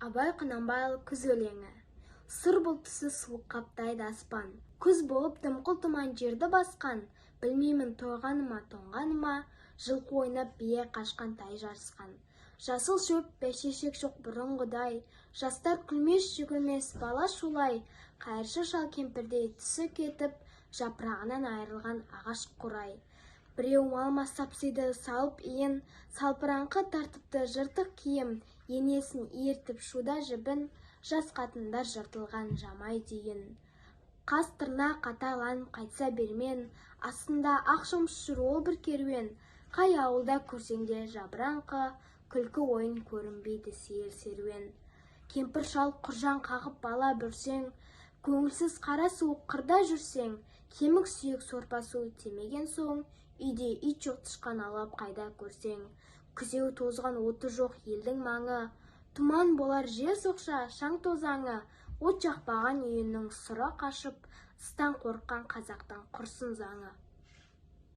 Абай Құнанбайұлы күз өлеңі. Сұр бұлтысы суық қаптайды аспан. Күз болып дымқыл тұман жерді басқан. Білмеймін тойғаныма, тоңғаныма, жылқы ойнап бие қашқан тай жарысқан. Жасыл шөп, бәйшешек жоқ бұрынғыдай. Жастар күлмес, жүгірмес, бала шулай. Қайыршы шал кемпірдей түсі кетіп, жапырағынан айырылған ағаш қурай. Біреу малма сапсиды салып иін, салпыраңқы тартыпты жыртық киім, енесін ертіп шуда жібін, жас қатындар жыртылған жамай дейін. Қас тырна қаталанып қайтса бермен, астында ақ шомыш жүр ол бір керуен. Қай ауылда көрсеңде жабыраңқы, күлкі ойын көрінбейді сейір серуен. Кемпір шал құржан қағып бала бүрсең, көңілсіз қара суық қырда жүрсең, кемік сүйек сорпасы темеген соң, үйде ит жоқ тышқан алап қайда көрсең. Күзеу тозған оты жоқ елдің маңы, тұман болар жер соқша шаң тозаңы, от жақпаған үйінің сұры қашып, ыстан қорыққан қазақтың құрсын заңы.